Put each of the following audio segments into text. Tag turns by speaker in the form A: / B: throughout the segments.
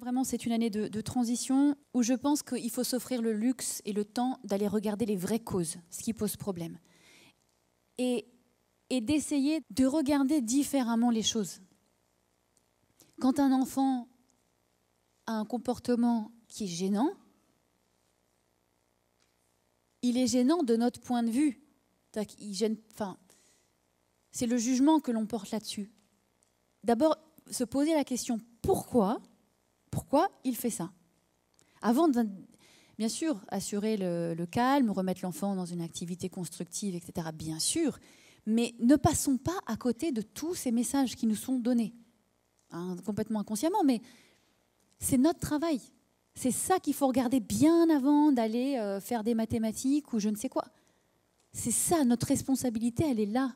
A: Vraiment, c'est une année de transition où je pense qu'il faut s'offrir le luxe et le temps d'aller regarder les vraies causes, ce qui pose problème. Et d'essayer de regarder différemment les choses. Quand un enfant a un comportement qui est gênant, il est gênant de notre point de vue. C'est le jugement que l'on porte là-dessus. D'abord, se poser la question pourquoi il fait ça. Avant de, bien sûr, assurer le calme, remettre l'enfant dans une activité constructive, etc., bien sûr, mais ne passons pas à côté de tous ces messages qui nous sont donnés, complètement inconsciemment, mais c'est notre travail. C'est ça qu'il faut regarder bien avant d'aller faire des mathématiques ou je ne sais quoi. C'est ça, notre responsabilité, elle est là.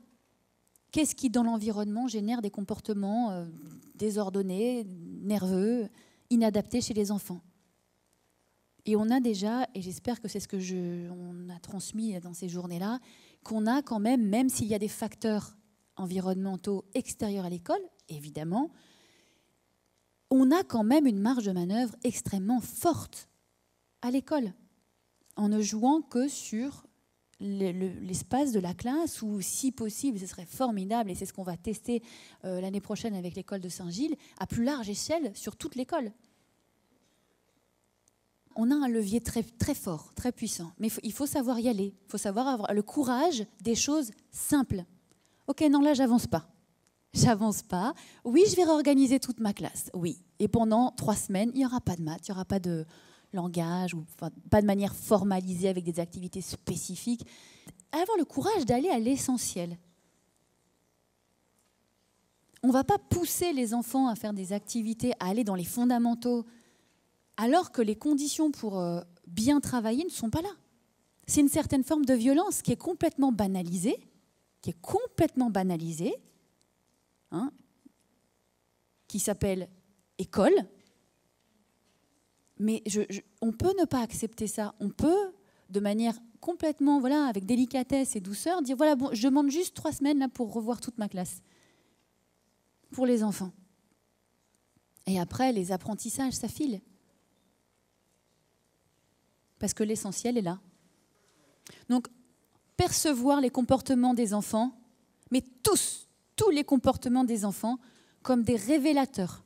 A: Qu'est-ce qui, dans l'environnement, génère des comportements désordonnés, nerveux, inadaptés chez les enfants? Et on a déjà, et j'espère que c'est ce que on a transmis dans ces journées-là, qu'on a quand même s'il y a des facteurs environnementaux extérieurs à l'école, évidemment, on a quand même une marge de manœuvre extrêmement forte à l'école, en ne jouant que sur l'espace de la classe, où si possible, ce serait formidable, et c'est ce qu'on va tester l'année prochaine avec l'école de Saint-Gilles, à plus large échelle sur toute l'école. On a un levier très, très fort, très puissant, mais il faut savoir y aller, il faut savoir avoir le courage des choses simples. Ok, non, là, j'avance pas. Oui, je vais réorganiser toute ma classe, oui. Et pendant 3 semaines, il n'y aura pas de maths, il n'y aura pas de langage, pas de manière formalisée avec des activités spécifiques. Avoir le courage d'aller à l'essentiel. On ne va pas pousser les enfants à faire des activités, à aller dans les fondamentaux, alors que les conditions pour bien travailler ne sont pas là. C'est une certaine forme de violence qui est complètement banalisée, qui s'appelle école. Mais on peut ne pas accepter ça. On peut, de manière complètement, avec délicatesse et douceur, dire bon, je demande juste 3 semaines là, pour revoir toute ma classe. Pour les enfants. Et après, les apprentissages, ça file. Parce que l'essentiel est là. Donc, percevoir les comportements des enfants, mais tous les comportements des enfants, comme des révélateurs.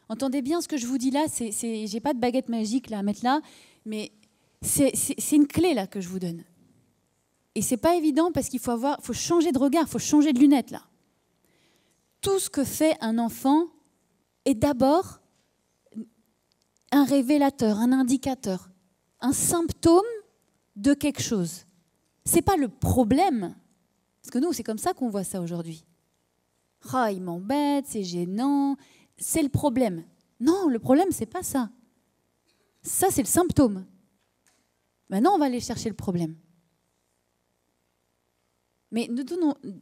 A: Entendez bien ce que je vous dis là, j'ai pas de baguette magique là, à mettre là, mais c'est une clé là que je vous donne. Et c'est pas évident parce qu'il faut changer de regard, il faut changer de lunettes là. Tout ce que fait un enfant est d'abord un révélateur, un indicateur, un symptôme de quelque chose. C'est pas le problème, parce que nous c'est comme ça qu'on voit ça aujourd'hui. Il m'embête, c'est gênant. C'est le problème. Non, le problème, c'est pas ça. Ça, c'est le symptôme. Maintenant, on va aller chercher le problème. Mais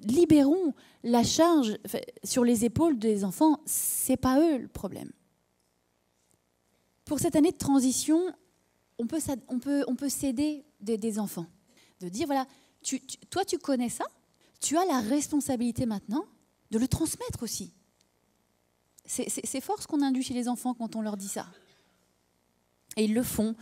A: libérons la charge sur les épaules des enfants. C'est pas eux le problème. Pour cette année de transition, on peut s'aider des enfants. De dire, toi, tu connais ça. Tu as la responsabilité maintenant de le transmettre aussi. C'est fort ce qu'on induit chez les enfants quand on leur dit ça. Et ils le font.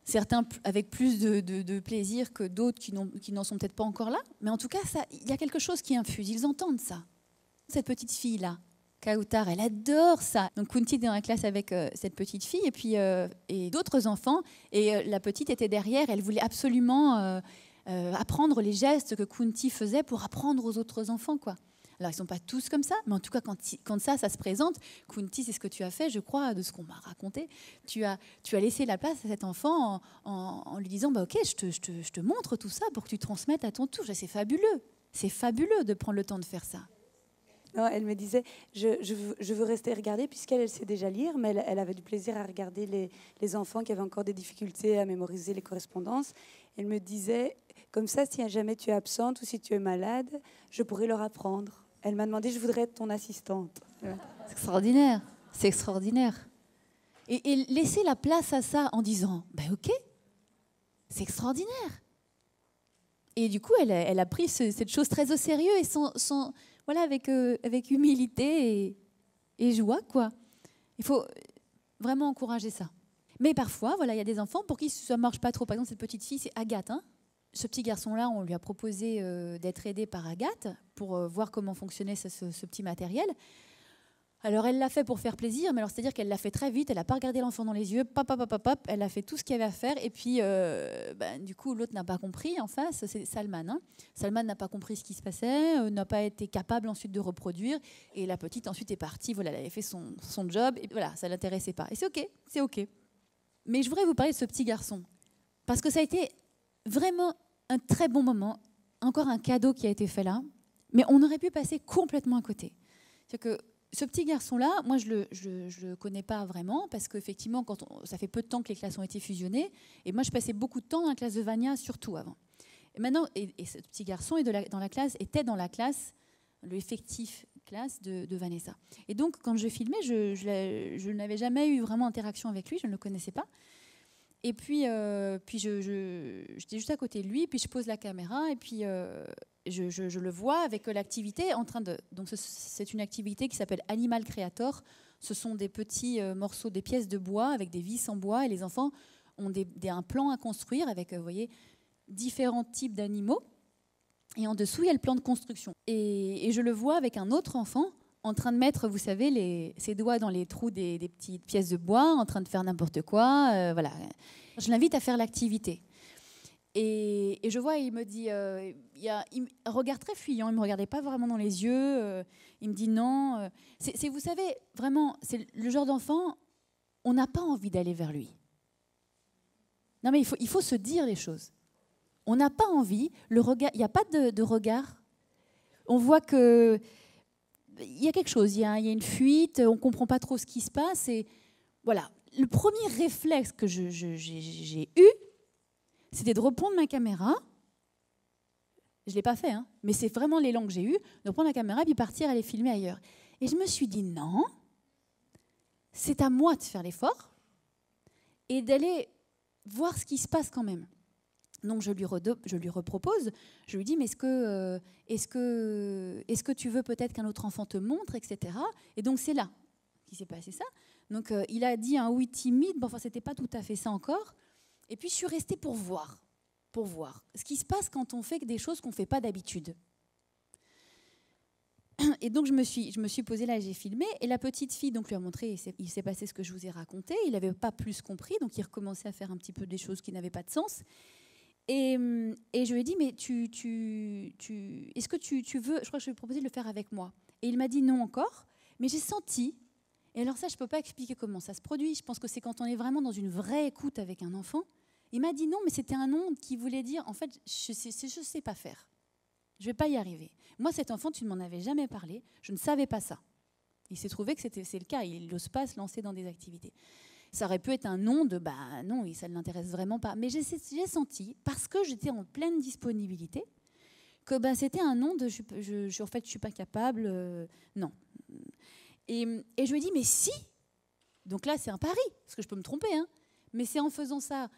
A: Certains avec plus de plaisir que d'autres qui n'en sont peut-être pas encore là. Mais en tout cas, il y a quelque chose qui infuse. Ils entendent ça. Cette petite fille-là, Kautar, elle adore ça. Donc Kunti est dans la classe avec cette petite fille et d'autres enfants. Et la petite était derrière. Elle voulait absolument apprendre les gestes que Kunti faisait pour apprendre aux autres enfants, quoi. Alors, ils ne sont pas tous comme ça, mais en tout cas, quand ça se présente, Kunti, c'est ce que tu as fait, je crois, de ce qu'on m'a raconté. Tu as laissé la place à cet enfant en lui disant ok, je te montre tout ça pour que tu transmettes à ton tour. C'est fabuleux de prendre le temps de faire ça.
B: Non, elle me disait, je veux rester regarder, puisqu'elle sait déjà lire, mais elle avait du plaisir à regarder les enfants qui avaient encore des difficultés à mémoriser les correspondances. Elle me disait, comme ça, si jamais tu es absente ou si tu es malade, je pourrais leur apprendre. Elle m'a demandé, je voudrais être ton assistante.
A: C'est extraordinaire. Et laisser la place à ça en disant, ok, c'est extraordinaire. Et du coup, elle a pris cette chose très au sérieux et avec humilité et joie, quoi. Il faut vraiment encourager ça. Mais parfois, voilà, il y a des enfants pour qui ça ne marche pas trop. Par exemple, cette petite fille, c'est Agathe. Hein. Ce petit garçon-là, on lui a proposé d'être aidé par Agathe pour voir comment fonctionnait ce petit matériel. Alors, elle l'a fait pour faire plaisir, mais alors c'est-à-dire qu'elle l'a fait très vite, elle n'a pas regardé l'enfant dans les yeux, elle a fait tout ce qu'il y avait à faire, et puis, du coup, l'autre n'a pas compris en face, c'est Salman. Hein. Salman n'a pas compris ce qui se passait, n'a pas été capable ensuite de reproduire, et la petite ensuite est partie, voilà, elle avait fait son job, et voilà, ça ne l'intéressait pas. Et c'est OK. Mais je voudrais vous parler de ce petit garçon, parce que ça a été vraiment un très bon moment, encore un cadeau qui a été fait là, mais on aurait pu passer complètement à côté. C'est-à-dire que ce petit garçon-là, moi, je le connais pas vraiment, parce qu'effectivement, ça fait peu de temps que les classes ont été fusionnées, et moi, je passais beaucoup de temps dans la classe de Vania, surtout avant. Et maintenant, et ce petit garçon était dans la classe, l'effectif classe de Vanessa. Et donc, quand je filmais, je n'avais jamais eu vraiment interaction avec lui, je ne le connaissais pas. Et puis j'étais juste à côté de lui, puis je pose la caméra, et puis je le vois avec l'activité en train de... Donc c'est une activité qui s'appelle Animal Creator. Ce sont des petits morceaux, des pièces de bois avec des vis en bois, et les enfants ont un plan à construire avec, vous voyez, différents types d'animaux. Et en dessous, il y a le plan de construction. Et je le vois avec un autre enfant en train de mettre, vous savez, ses doigts dans les trous des petites pièces de bois, en train de faire n'importe quoi. Voilà. Je l'invite à faire l'activité. Et je vois, il me dit, il me regarde très fuyant, il ne me regardait pas vraiment dans les yeux. Il me dit non. Vous savez, vraiment, c'est le genre d'enfant, on n'a pas envie d'aller vers lui. Non, mais il faut se dire les choses. On n'a pas envie, il n'y a pas de regard. On voit que il y a quelque chose, il y a une fuite, on ne comprend pas trop ce qui se passe. Et voilà, le premier réflexe que j'ai eu, c'était de reprendre ma caméra. Je ne l'ai pas fait, hein, mais c'est vraiment l'élan que j'ai eu, de reprendre la caméra et puis partir aller filmer ailleurs. Et je me suis dit non, c'est à moi de faire l'effort et d'aller voir ce qui se passe quand même. Donc je lui repropose, je lui dis mais est-ce que tu veux peut-être qu'un autre enfant te montre, etc. Et donc c'est là qu'il s'est passé ça. Donc il a dit un oui timide, bon, enfin c'était pas tout à fait ça encore. Et puis je suis restée pour voir ce qui se passe quand on fait des choses qu'on fait pas d'habitude. Et donc je me suis posée là, j'ai filmé, et la petite fille donc lui a montré, il s'est passé ce que je vous ai raconté. Il n'avait pas plus compris, donc il recommençait à faire un petit peu des choses qui n'avaient pas de sens. Et je lui ai dit, mais est-ce que tu veux, je crois que je lui ai proposé de le faire avec moi. Et il m'a dit non encore, mais j'ai senti, et alors ça, je ne peux pas expliquer comment ça se produit, je pense que c'est quand on est vraiment dans une vraie écoute avec un enfant. Il m'a dit non, mais c'était un non qui voulait dire, en fait, je ne sais pas faire, je ne vais pas y arriver. Moi, cet enfant, tu ne m'en avais jamais parlé, je ne savais pas ça. Il s'est trouvé que c'est le cas, il n'ose pas se lancer dans des activités. Ça aurait pu être un non de non, ça ne l'intéresse vraiment pas. Mais j'ai senti, parce que j'étais en pleine disponibilité, que c'était un non de en fait, je ne suis pas capable, non. Et je lui ai dit, mais si. Donc là, c'est un pari, parce que je peux me tromper, hein, mais c'est en faisant ça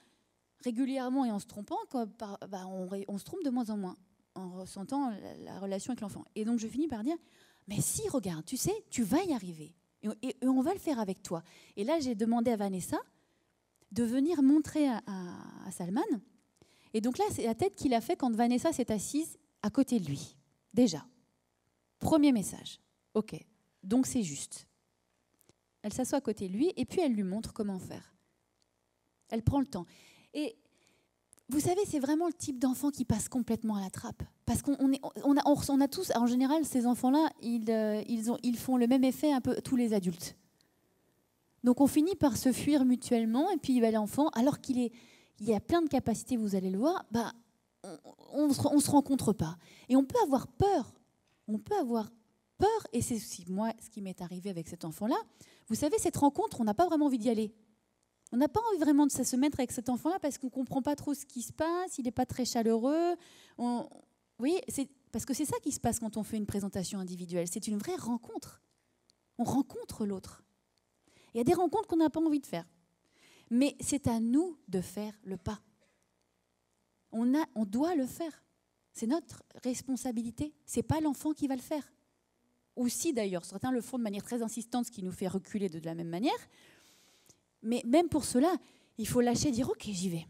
A: régulièrement et en se trompant qu'on se trompe de moins en moins, en ressentant la relation avec l'enfant. Et donc je finis par dire, mais si, regarde, tu sais, tu vas y arriver. Et on va le faire avec toi. Et là, j'ai demandé à Vanessa de venir montrer à Salman. Et donc là, c'est la tête qu'il a fait quand Vanessa s'est assise à côté de lui. Déjà. Premier message. OK. Donc c'est juste. Elle s'assoit à côté de lui et puis elle lui montre comment faire. Elle prend le temps. Et vous savez, c'est vraiment le type d'enfant qui passe complètement à la trappe. Parce qu'on a tous, en général, ces enfants-là, ils font le même effet un peu tous les adultes. Donc on finit par se fuir mutuellement, et puis l'enfant, alors qu'il y a plein de capacités, vous allez le voir, on ne se rencontre pas. Et on peut avoir peur. Et c'est aussi moi ce qui m'est arrivé avec cet enfant-là. Vous savez, cette rencontre, on n'a pas vraiment envie d'y aller. On n'a pas envie vraiment de se mettre avec cet enfant-là parce qu'on ne comprend pas trop ce qui se passe, il n'est pas très chaleureux. Oui, parce que c'est ça qui se passe quand on fait une présentation individuelle. C'est une vraie rencontre. On rencontre l'autre. Il y a des rencontres qu'on n'a pas envie de faire. Mais c'est à nous de faire le pas. On doit le faire. C'est notre responsabilité. Ce n'est pas l'enfant qui va le faire. Aussi d'ailleurs, certains le font de manière très insistante, ce qui nous fait reculer de la même manière. Mais même pour cela, il faut lâcher, dire ok, j'y vais.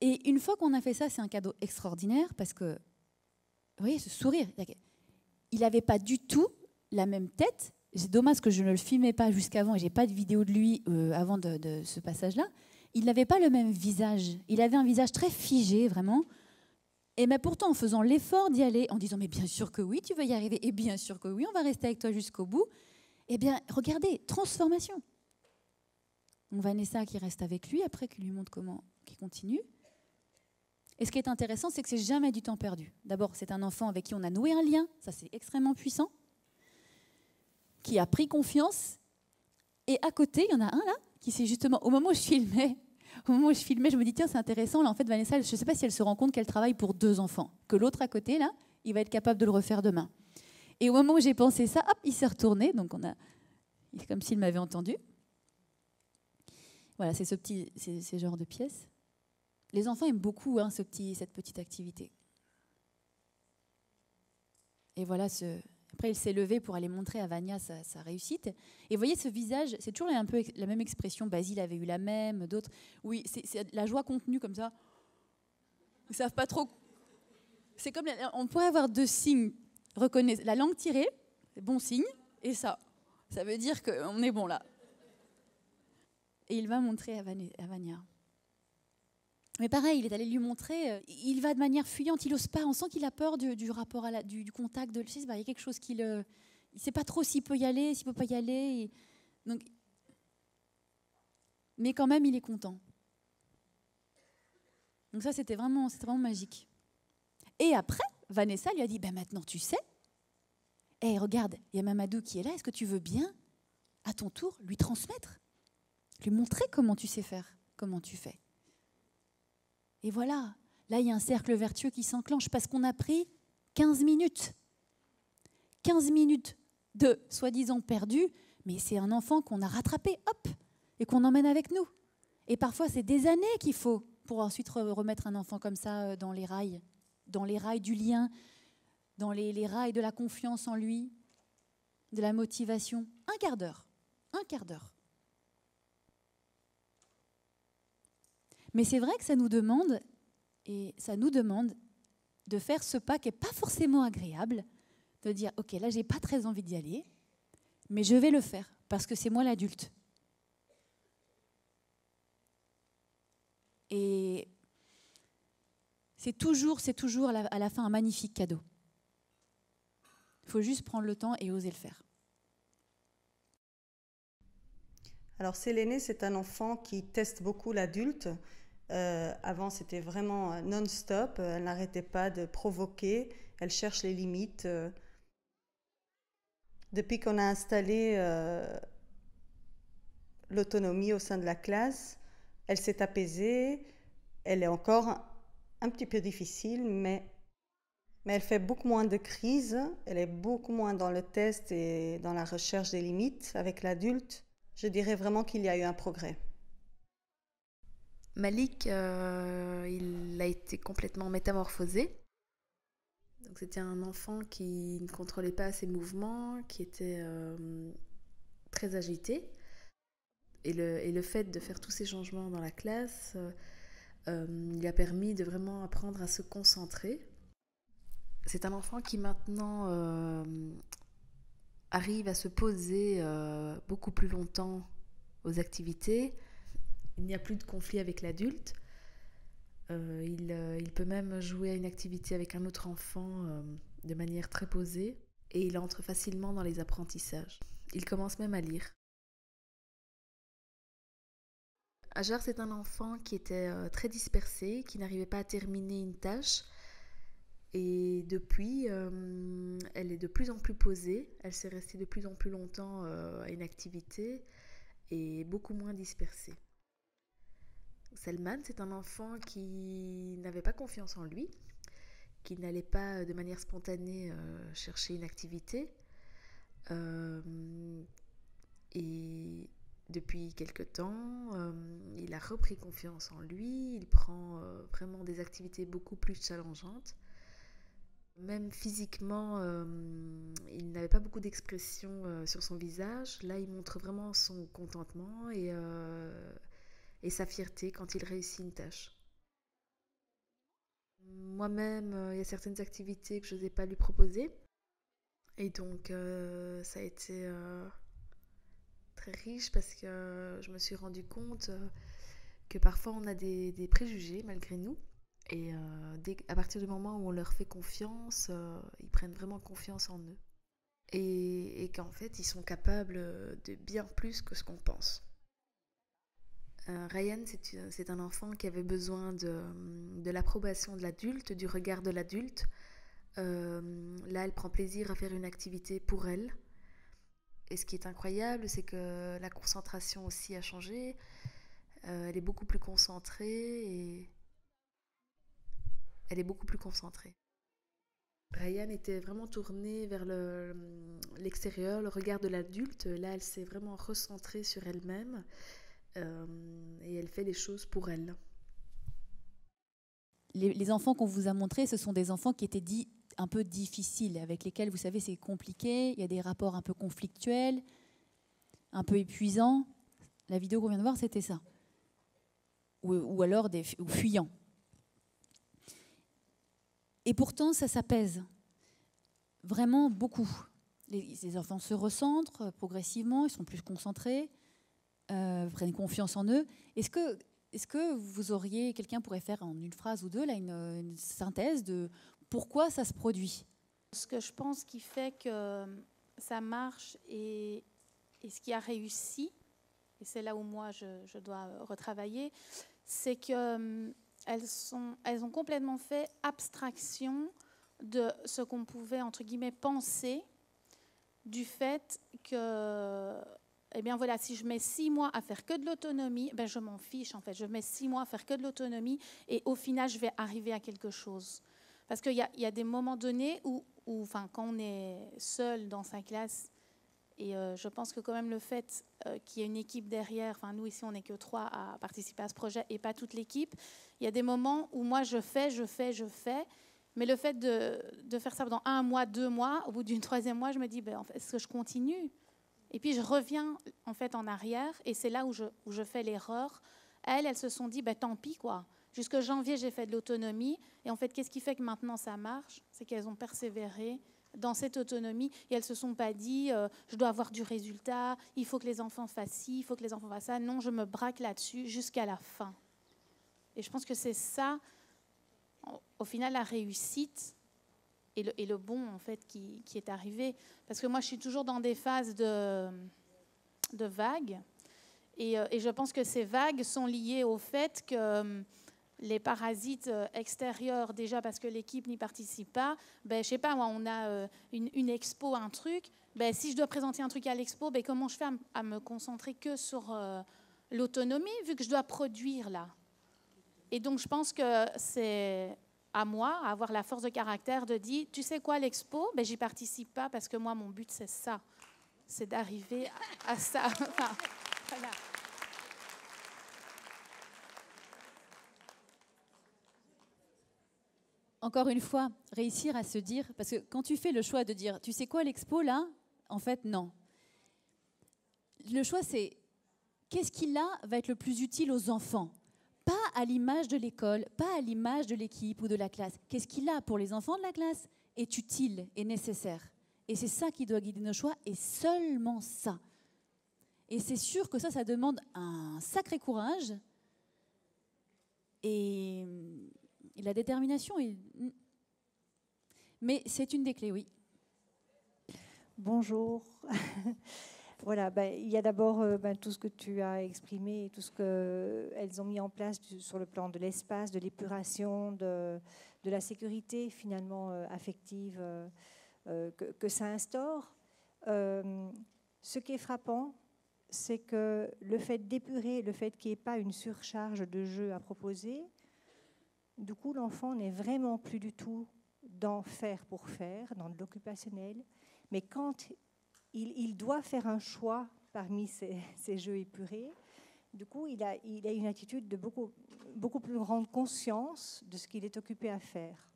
A: Et une fois qu'on a fait ça, c'est un cadeau extraordinaire parce que, vous voyez, ce sourire, il n'avait pas du tout la même tête. C'est dommage que je ne le filmais pas jusqu'avant et je n'ai pas de vidéo de lui avant de ce passage-là. Il n'avait pas le même visage. Il avait un visage très figé, vraiment. Et mais pourtant, en faisant l'effort d'y aller, en disant « mais bien sûr que oui, tu vas y arriver, et bien sûr que oui, on va rester avec toi jusqu'au bout », eh bien, regardez, transformation. Donc Vanessa qui reste avec lui, après, qui lui montre comment, qui continue. Et ce qui est intéressant, c'est que c'est jamais du temps perdu. D'abord, c'est un enfant avec qui on a noué un lien, ça c'est extrêmement puissant, qui a pris confiance. Et à côté, il y en a un là, qui c'est justement, au moment où je filmais, je me dis, tiens, c'est intéressant, là, en fait, Vanessa, je ne sais pas si elle se rend compte qu'elle travaille pour 2 enfants, que l'autre à côté, là, il va être capable de le refaire demain. Et au moment où j'ai pensé ça, hop, il s'est retourné, donc c'est comme s'il m'avait entendu. Voilà, c'est ce genre de pièce. Les enfants aiment beaucoup cette petite activité. Et voilà, après, il s'est levé pour aller montrer à Vania sa réussite. Et vous voyez, ce visage, c'est toujours un peu la même expression. Basile avait eu la même, d'autres. Oui, c'est la joie contenue comme ça. Ils ne savent pas trop. C'est comme, on pourrait avoir 2 signes. Reconnaissez la langue tirée, c'est bon signe, et ça veut dire qu'on est bon là. Et il va montrer à Vania. Mais pareil, il est allé lui montrer, il va de manière fuyante, il n'ose pas, on sent qu'il a peur du rapport, du contact, il y a quelque chose qu'il ne sait pas trop s'il peut y aller, s'il ne peut pas y aller. Donc, mais quand même, il est content. Donc ça, c'était vraiment magique. Et après, Vanessa lui a dit, maintenant tu sais, regarde, il y a Mamadou qui est là, est-ce que tu veux bien, à ton tour, lui transmettre, lui montrer comment tu sais faire, comment tu fais. Et voilà, là, il y a un cercle vertueux qui s'enclenche parce qu'on a pris 15 minutes. 15 minutes de soi-disant perdu, mais c'est un enfant qu'on a rattrapé, hop, et qu'on emmène avec nous. Et parfois, c'est des années qu'il faut pour ensuite remettre un enfant comme ça dans les rails du lien, dans les rails de la confiance en lui, de la motivation. Un quart d'heure. Mais c'est vrai que ça nous demande de faire ce pas qui n'est pas forcément agréable, de dire, ok, là, j'ai pas très envie d'y aller, mais je vais le faire, parce que c'est moi l'adulte. Et c'est toujours à la fin un magnifique cadeau. Il faut juste prendre le temps et oser le faire.
C: Alors, Séléné, c'est un enfant qui teste beaucoup l'adulte. Avant, c'était vraiment non-stop. Elle n'arrêtait pas de provoquer. Elle cherche les limites. Depuis qu'on a installé l'autonomie au sein de la classe, elle s'est apaisée. Elle est encore un petit peu difficile, mais elle fait beaucoup moins de crises. Elle est beaucoup moins dans le test et dans la recherche des limites avec l'adulte. Je dirais vraiment qu'il y a eu un progrès.
D: Malik, il a été complètement métamorphosé. Donc, c'était un enfant qui ne contrôlait pas ses mouvements, qui était très agité. Et le fait de faire tous ces changements dans la classe lui a permis de vraiment apprendre à se concentrer. C'est un enfant qui maintenant arrive à se poser beaucoup plus longtemps aux activités. Il n'y a plus de conflit avec l'adulte. Il peut même jouer à une activité avec un autre enfant de manière très posée. Et il entre facilement dans les apprentissages. Il commence même à lire. Hajar, c'est un enfant qui était très dispersé, qui n'arrivait pas à terminer une tâche. Et depuis, elle est de plus en plus posée. Elle s'est restée de plus en plus longtemps à une activité et beaucoup moins dispersée. Selman, c'est un enfant qui n'avait pas confiance en lui, qui n'allait pas de manière spontanée chercher une activité. Et depuis quelque temps, il a repris confiance en lui. Il prend vraiment des activités beaucoup plus challengeantes. Même physiquement, il n'avait pas beaucoup d'expression sur son visage. Là, il montre vraiment son contentement et sa fierté quand il réussit une tâche. Moi-même, il y a certaines activités que je n'osais pas lui proposer. Et donc, ça a été très riche parce que je me suis rendu compte que parfois on a des préjugés malgré nous. Et à partir du moment où on leur fait confiance, ils prennent vraiment confiance en eux. Et qu'en fait, ils sont capables de bien plus que ce qu'on pense. Ryan, c'est un enfant qui avait besoin de l'approbation de l'adulte, du regard de l'adulte. Là, elle prend plaisir à faire une activité pour elle. Et ce qui est incroyable, c'est que la concentration aussi a changé. Elle est beaucoup plus concentrée et elle est beaucoup plus concentrée. Ryan était vraiment tournée vers l'extérieur, le regard de l'adulte. Là, elle s'est vraiment recentrée sur elle-même et elle fait les choses pour elle.
A: Les enfants qu'on vous a montrés, ce sont des enfants qui étaient dits un peu difficiles, avec lesquels, vous savez, c'est compliqué, il y a des rapports un peu conflictuels, un peu épuisants. La vidéo qu'on vient de voir, c'était ça. Ou alors ou fuyants. Et pourtant, ça s'apaise. Vraiment beaucoup. Les enfants se recentrent progressivement, ils sont plus concentrés, prennent confiance en eux. Est-ce que vous auriez, quelqu'un pourrait faire en une phrase ou deux là, une synthèse de pourquoi ça se produit?
E: Ce que je pense qui fait que ça marche et ce qui a réussi, et c'est là où moi je dois retravailler, c'est que elles ont complètement fait abstraction de ce qu'on pouvait, entre guillemets, penser du fait que, eh bien voilà, si je mets 6 mois à faire que de l'autonomie, ben je m'en fiche en fait. Je mets 6 mois à faire que de l'autonomie et au final, je vais arriver à quelque chose. Parce qu'il y a des moments donnés où enfin, quand on est seul dans sa classe, et je pense que quand même le fait qu'il y ait une équipe derrière, enfin nous ici on n'est que 3 à participer à ce projet et pas toute l'équipe, il y a des moments où moi je fais, mais le fait de faire ça pendant 1 mois, 2 mois, au bout d'une 3e mois, je me dis, ben, en fait, est-ce que je continue? Et puis je reviens en fait en arrière et c'est là où je fais l'erreur. Elles se sont dit, ben, tant pis quoi. Jusque janvier, j'ai fait de l'autonomie et en fait, qu'est-ce qui fait que maintenant ça marche? C'est qu'elles ont persévéré dans cette autonomie et elles ne se sont pas dit je dois avoir du résultat, il faut que les enfants fassent ci, il faut que les enfants fassent ça. Non, je me braque là-dessus jusqu'à la fin. Et je pense que c'est ça, au final, la réussite et le bon en fait qui est arrivé. Parce que moi, je suis toujours dans des phases de vagues et je pense que ces vagues sont liées au fait que les parasites extérieurs, déjà parce que l'équipe n'y participe pas, ben, je sais pas, moi, on a une expo, un truc, ben, si je dois présenter un truc à l'expo, ben, comment je fais à me concentrer que sur l'autonomie, vu que je dois produire là? Et donc, je pense que c'est à moi, à avoir la force de caractère de dire, tu sais quoi, l'expo, ben, j'y participe pas parce que moi, mon but, c'est ça. C'est d'arriver à ça. Enfin, voilà.
A: Encore une fois, réussir à se dire, parce que quand tu fais le choix de dire, tu sais quoi, l'expo, là, en fait, non. Le choix, c'est qu'est-ce qui, là, va être le plus utile aux enfants? Pas à l'image de l'école, pas à l'image de l'équipe ou de la classe. Qu'est-ce qui, là, pour les enfants de la classe, est utile et nécessaire? Et c'est ça qui doit guider nos choix, et seulement ça. Et c'est sûr que ça demande un sacré courage et la détermination. Mais c'est une des clés, oui.
F: Bonjour. Voilà, il y a d'abord tout ce que tu as exprimé, tout ce qu'elles ont mis en place sur le plan de l'espace, de l'épuration, de la sécurité finalement affective que ça instaure. Ce qui est frappant, c'est que le fait d'épurer, le fait qu'il n'y ait pas une surcharge de jeu à proposer, du coup l'enfant n'est vraiment plus du tout dans faire pour faire, dans l'occupationnel, mais quand il doit faire un choix parmi ces jeux épurés, du coup il a une attitude de beaucoup plus grande conscience de ce qu'il est occupé à faire.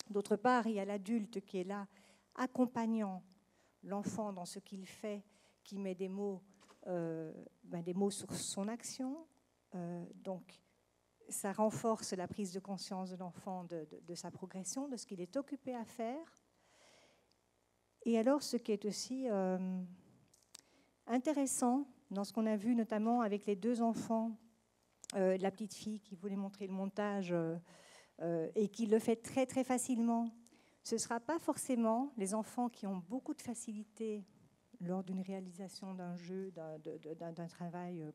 F: D'autre part, il y a l'adulte qui est là, accompagnant l'enfant dans ce qu'il fait, qui met des mots sur son action. Donc, ça renforce la prise de conscience de l'enfant de sa progression, de ce qu'il est occupé à faire. Et alors, ce qui est aussi intéressant dans ce qu'on a vu, notamment avec les 2 enfants, la petite fille qui voulait montrer le montage et qui le fait très, très facilement, ce ne sera pas forcément les enfants qui ont beaucoup de facilité lors d'une réalisation d'un jeu, d'un travail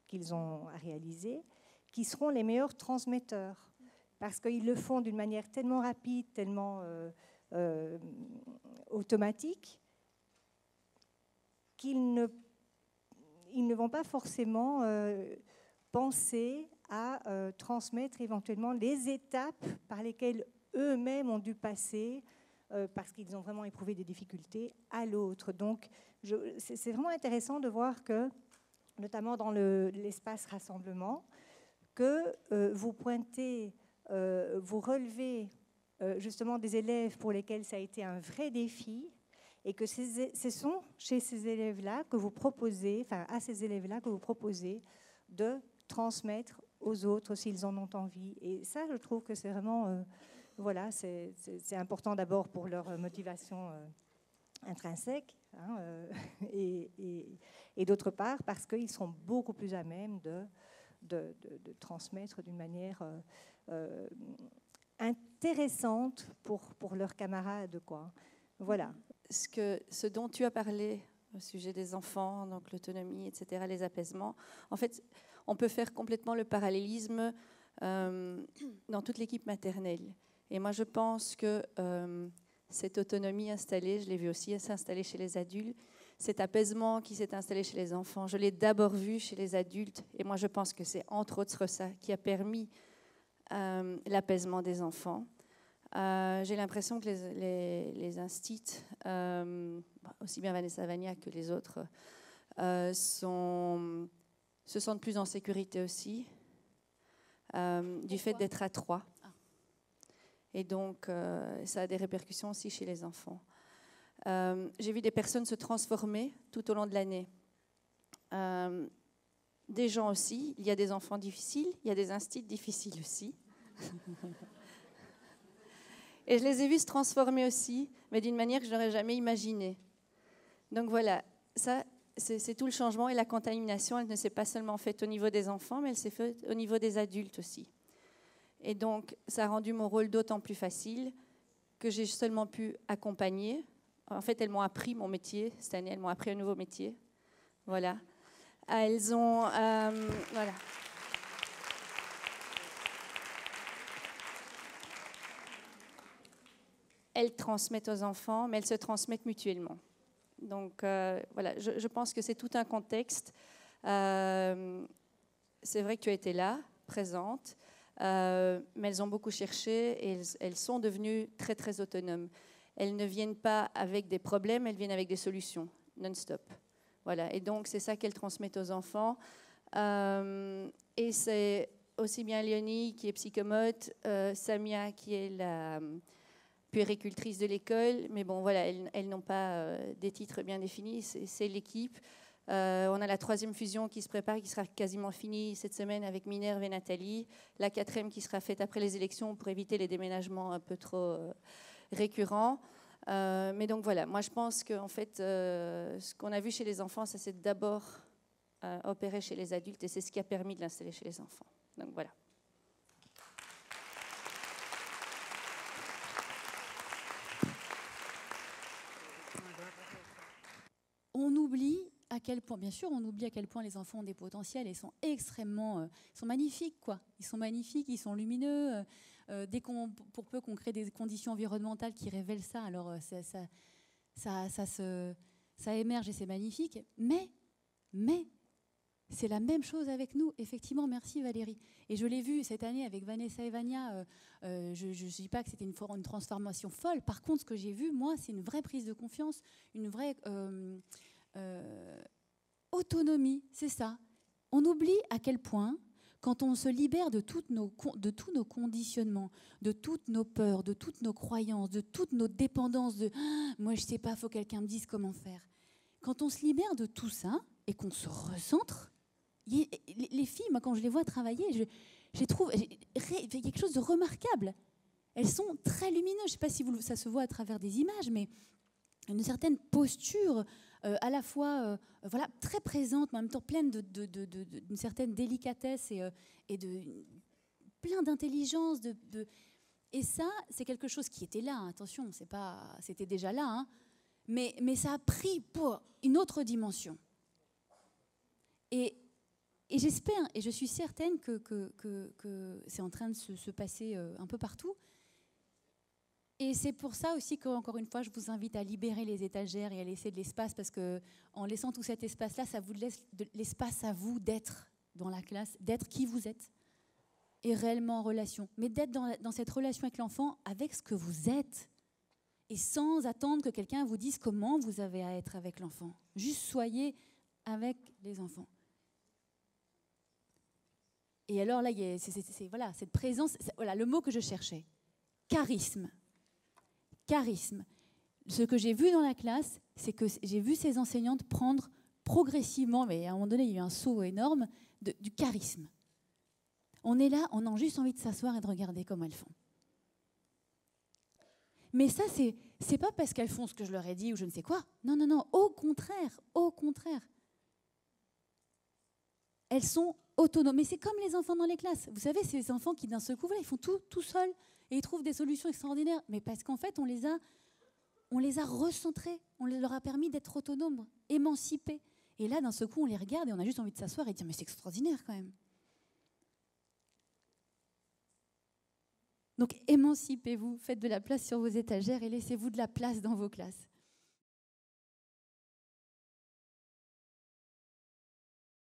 F: qu'ils ont à réaliser, qui seront les meilleurs transmetteurs, parce qu'ils le font d'une manière tellement rapide, tellement automatique, qu'ils ne vont pas forcément penser à transmettre éventuellement les étapes par lesquelles eux-mêmes ont dû passer parce qu'ils ont vraiment éprouvé des difficultés à l'autre. Donc, c'est vraiment intéressant de voir que, notamment dans l'espace rassemblement, que vous pointez, vous relevez justement des élèves pour lesquels ça a été un vrai défi, et que ce sont chez ces élèves-là que vous proposez, à ces élèves-là que vous proposez de transmettre aux autres s'ils en ont envie. Et ça, je trouve que c'est vraiment, c'est important d'abord pour leur motivation intrinsèque, et d'autre part parce qu'ils seront beaucoup plus à même de transmettre d'une manière intéressante pour leurs camarades, quoi. Voilà.
G: Ce dont tu as parlé au sujet des enfants, donc l'autonomie, etc., les apaisements, en fait, on peut faire complètement le parallélisme dans toute l'équipe maternelle. Et moi, je pense que cette autonomie installée, je l'ai vu aussi s'installer chez les adultes, cet apaisement qui s'est installé chez les enfants, je l'ai d'abord vu chez les adultes. Et moi, je pense que c'est entre autres ça qui a permis l'apaisement des enfants. J'ai l'impression que les instits, aussi bien Vanessa Vania que les autres, se sentent plus en sécurité aussi, du fait d'être à 3. Et donc, ça a des répercussions aussi chez les enfants. J'ai vu des personnes se transformer tout au long de l'année. Des gens aussi, il y a des enfants difficiles, il y a des instits difficiles aussi. Et je les ai vus se transformer aussi, mais d'une manière que je n'aurais jamais imaginée. Donc voilà, ça, c'est tout le changement. Et la contamination, elle ne s'est pas seulement faite au niveau des enfants, mais elle s'est faite au niveau des adultes aussi. Et donc, ça a rendu mon rôle d'autant plus facile que j'ai seulement pu accompagner. En fait, elles m'ont appris mon métier. Cette année, elles m'ont appris un nouveau métier. Voilà. Elles ont... voilà. Elles transmettent aux enfants, mais elles se transmettent mutuellement. Donc, voilà, je pense que c'est tout un contexte. C'est vrai que tu as été là, présente, mais elles ont beaucoup cherché et elles sont devenues très, très autonomes. Elles ne viennent pas avec des problèmes, elles viennent avec des solutions, non-stop. Voilà, et donc, c'est ça qu'elles transmettent aux enfants. Et c'est aussi bien Léonie, qui est psychomote, Samia, qui est la puéricultrice de l'école, mais bon, voilà, elles n'ont pas des titres bien définis, c'est l'équipe. On a la 3e fusion qui se prépare, qui sera quasiment finie cette semaine avec Minerve et Nathalie. La 4e qui sera faite après les élections pour éviter les déménagements un peu trop récurrents. Mais donc voilà, moi je pense qu'en fait, ce qu'on a vu chez les enfants, ça s'est d'abord opéré chez les adultes et c'est ce qui a permis de l'installer chez les enfants. Donc voilà.
A: On oublie à quel point, bien sûr, on oublie à quel point les enfants ont des potentiels et sont extrêmement, ils sont magnifiques, quoi. Ils sont magnifiques, ils sont lumineux. Dès pour peu qu'on crée des conditions environnementales qui révèlent ça, alors ça émerge et c'est magnifique. Mais c'est la même chose avec nous, effectivement. Merci Valérie. Et je l'ai vu cette année avec Vanessa et Vania. Je ne dis pas que c'était une transformation folle. Par contre, ce que j'ai vu, moi, c'est une vraie prise de confiance, une vraie autonomie. C'est ça. On oublie à quel point, quand on se libère de tous nos conditionnements, de toutes nos peurs, de toutes nos croyances, de toutes nos dépendances, de « moi je ne sais pas, il faut que quelqu'un me dise comment faire ». Quand on se libère de tout ça et qu'on se recentre, les filles, moi, quand je les vois travailler, je trouve il y a quelque chose de remarquable. Elles sont très lumineuses. Je ne sais pas si ça se voit à travers des images, mais une certaine posture à la fois voilà, très présente, mais en même temps pleine d'une certaine délicatesse et de plein d'intelligence. Et ça, c'est quelque chose qui était là. Attention, c'était déjà là, hein, mais ça a pris pour une autre dimension. Et j'espère, et je suis certaine que c'est en train de se passer un peu partout. Et c'est pour ça aussi qu'encore une fois, je vous invite à libérer les étagères et à laisser de l'espace, parce qu'en laissant tout cet espace-là, ça vous laisse de l'espace à vous d'être dans la classe, d'être qui vous êtes, et réellement en relation. Mais d'être dans cette relation avec l'enfant, avec ce que vous êtes, et sans attendre que quelqu'un vous dise comment vous avez à être avec l'enfant. Juste soyez avec les enfants. Et alors là, voilà, cette présence, voilà le mot que je cherchais, charisme. Charisme. Ce que j'ai vu dans la classe, c'est que j'ai vu ces enseignantes prendre progressivement, mais à un moment donné, il y a eu un saut énorme, du charisme. On est là, on a juste envie de s'asseoir et de regarder comment elles font. Mais ça, c'est pas parce qu'elles font ce que je leur ai dit ou je ne sais quoi. Non, non, non, au contraire, au contraire. Elles sont autonomes. Mais c'est comme les enfants dans les classes. Vous savez, ces enfants qui d'un seul coup, voilà, ils font tout seuls et ils trouvent des solutions extraordinaires. Mais parce qu'en fait, on les a recentrés. On leur a permis d'être autonomes, émancipés. Et là, d'un seul coup, on les regarde et on a juste envie de s'asseoir et de dire « mais c'est extraordinaire quand même ». Donc, émancipez-vous, faites de la place sur vos étagères et laissez-vous de la place dans vos classes.